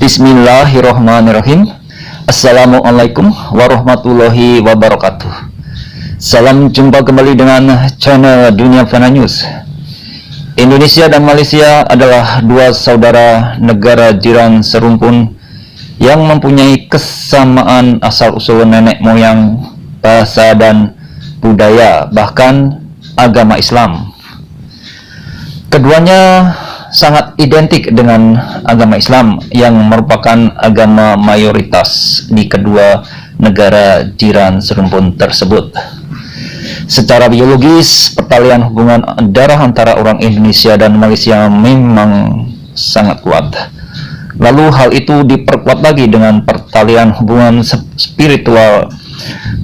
Bismillahirrahmanirrahim. Assalamualaikum warahmatullahi wabarakatuh. Salam jumpa kembali dengan channel Dunia Fana News. Indonesia dan Malaysia adalah dua saudara negara jiran serumpun yang mempunyai kesamaan asal-usul nenek moyang, bahasa dan budaya, bahkan agama Islam. Keduanya sangat identik dengan agama Islam yang merupakan agama mayoritas di kedua negara jiran serumpun tersebut. Secara biologis, pertalian hubungan darah antara orang Indonesia dan Malaysia memang sangat kuat. Lalu hal itu diperkuat lagi dengan pertalian hubungan spiritual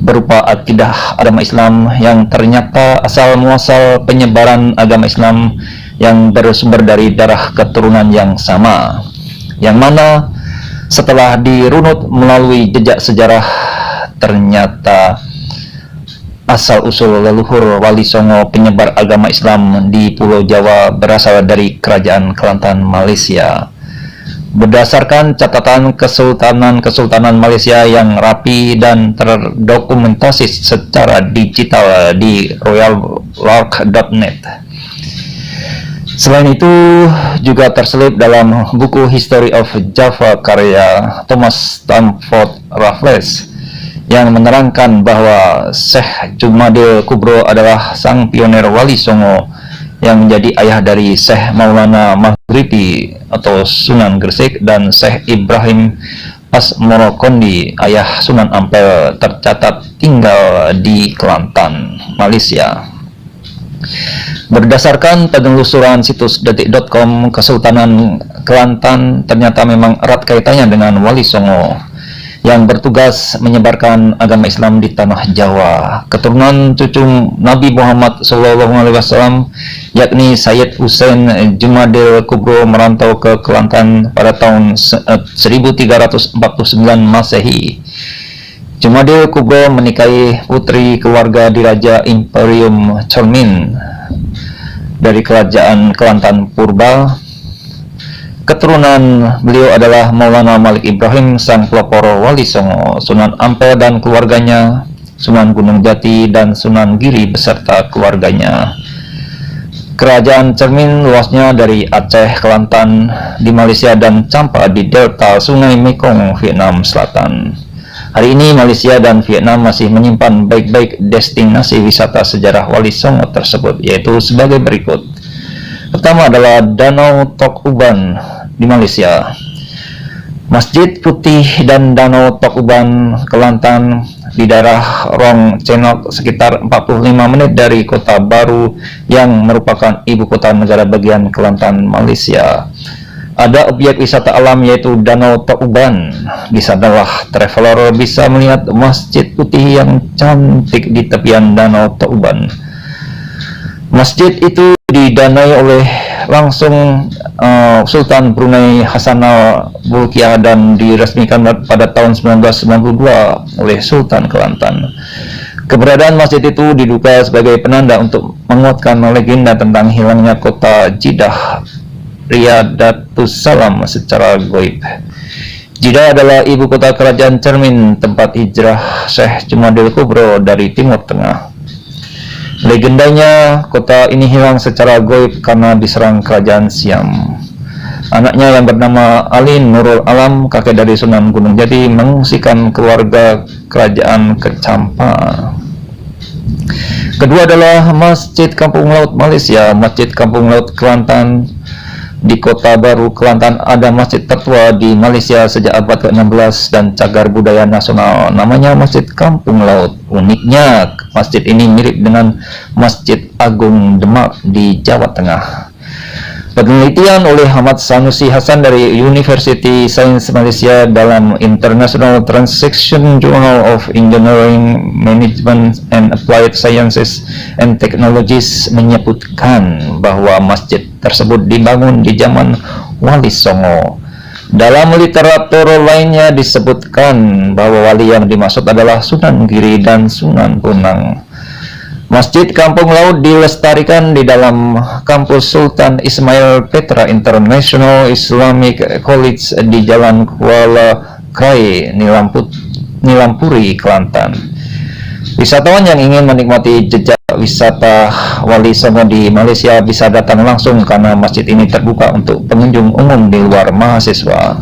berupa akidah agama Islam yang ternyata asal muasal penyebaran agama Islam yang bersumber dari darah keturunan yang sama, yang mana setelah dirunut melalui jejak sejarah ternyata asal-usul leluhur Wali Songo penyebar agama Islam di Pulau Jawa berasal dari Kerajaan Kelantan, Malaysia. Berdasarkan catatan Kesultanan Malaysia yang rapi dan terdokumentasi secara digital di royallark.net. Selain itu, juga terselip dalam buku History of Java karya Thomas Stamford Raffles yang menerangkan bahwa Syekh Jumadil Kubro adalah sang pionir Wali Songo yang menjadi ayah dari Syekh Maulana Maghribi atau Sunan Gresik dan Syekh Ibrahim Asmorokondi, ayah Sunan Ampel, tercatat tinggal di Kelantan, Malaysia. Berdasarkan penelusuran situs detik.com, Kesultanan Kelantan ternyata memang erat kaitannya dengan Wali Songo yang bertugas menyebarkan agama Islam di tanah Jawa. Keturunan cucu Nabi Muhammad SAW, yakni Sayyid Hussein Jumadil Kubro, merantau ke Kelantan pada tahun 1349 Masehi. Jumadil Kubro menikahi putri keluarga Diraja Imperium Cermin dari Kerajaan Kelantan Purba. Keturunan beliau adalah Maulana Malik Ibrahim, sang pelopor Wali Songo, Sunan Ampel dan keluarganya, Sunan Gunung Jati dan Sunan Giri beserta keluarganya. Kerajaan Cermin luasnya dari Aceh, Kelantan di Malaysia dan Champa di delta Sungai Mekong, Vietnam Selatan. Hari ini Malaysia dan Vietnam masih menyimpan baik-baik destinasi wisata sejarah Wali Songo tersebut, yaitu sebagai berikut. Pertama adalah Danau Tok Uban di Malaysia. Masjid Putih dan Danau Tok Uban, Kelantan di daerah Rong Cenok, sekitar 45 menit dari Kota Baru yang merupakan ibu kota negara bagian Kelantan, Malaysia. Ada objek wisata alam yaitu Danau Tok Uban. Di sanalah traveler bisa melihat Masjid Putih yang cantik di tepian Danau Tok Uban. Masjid itu didanai oleh langsung Sultan Brunei Hassanal Bolkiah dan diresmikan pada tahun 1992 oleh Sultan Kelantan. Keberadaan masjid itu diduga sebagai penanda untuk menguatkan legenda tentang hilangnya kota Jeddah Riyadatus Salam secara goib. Jeddah adalah ibu kota kerajaan Cermin, tempat hijrah Syekh Jumadil Kubro dari Timur Tengah. Legendanya, kota ini hilang secara goib karena diserang kerajaan Siam. Anaknya yang bernama Ali Nurul Alam, kakek dari Sunan Gunung Jati, mengungsikan keluarga kerajaan ke Champa. Kedua adalah Masjid Kampung Laut Malaysia. Masjid Kampung Laut Kelantan di Kota Baru, Kelantan ada masjid tertua di Malaysia sejak abad ke-16 dan cagar budaya nasional, namanya Masjid Kampung Laut. Uniknya, masjid ini mirip dengan Masjid Agung Demak di Jawa Tengah. Penelitian oleh Ahmad Sanusi Hasan dari University Science Malaysia dalam International Transaction Journal of Engineering, Management and Applied Sciences and Technologies menyebutkan bahwa masjid tersebut dibangun di zaman Wali Songo. Dalam literatur lainnya disebutkan bahwa wali yang dimaksud adalah Sunan Giri dan Sunan Bonang. Masjid Kampung Laut dilestarikan di dalam kampus Sultan Ismail Petra International Islamic College di Jalan Kuala Krai, Nilampuri, Kelantan. Wisatawan yang ingin menikmati jejak wisata Wali Songo di Malaysia bisa datang langsung karena masjid ini terbuka untuk pengunjung umum di luar mahasiswa.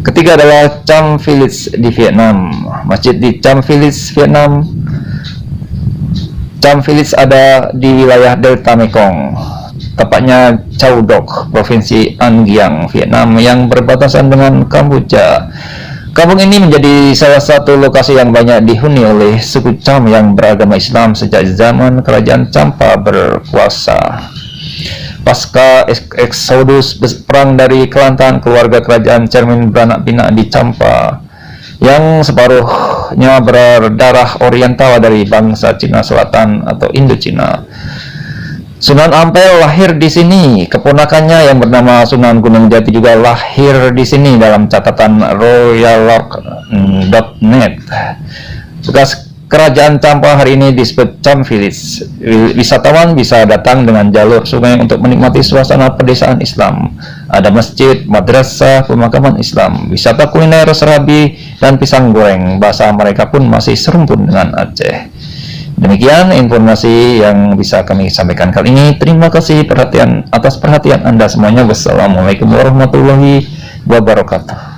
Ketiga adalah Cham Village di Vietnam. Masjid di Cham Village, Vietnam. Cham Village ada di wilayah Delta Mekong, tepatnya Châu Đốc, Provinsi An Giang, Vietnam yang berbatasan dengan Kamboja. Kampung ini menjadi salah satu lokasi yang banyak dihuni oleh suku Cham yang beragama Islam sejak zaman Kerajaan Champa berkuasa. Pasca eksodus perang dari Kelantan, keluarga kerajaan Cermin beranak pinak di Champa, yang separuhnya berdarah Oriental dari bangsa Cina Selatan atau Indochina. Sunan Ampel lahir di sini. Keponakannya yang bernama Sunan Gunung Jati juga lahir di sini dalam catatan royallock.net. Bekas kerajaan Champa hari ini disebut Cham Village. Wisatawan bisa datang dengan jalur sungai untuk menikmati suasana pedesaan Islam. Ada masjid, madrasah, pemakaman Islam, wisata kuliner, serabi, dan pisang goreng. Bahasa mereka pun masih serumpun dengan Aceh. Demikian informasi yang bisa kami sampaikan kali ini. Terima kasih atas perhatian Anda semuanya. Wassalamualaikum warahmatullahi wabarakatuh.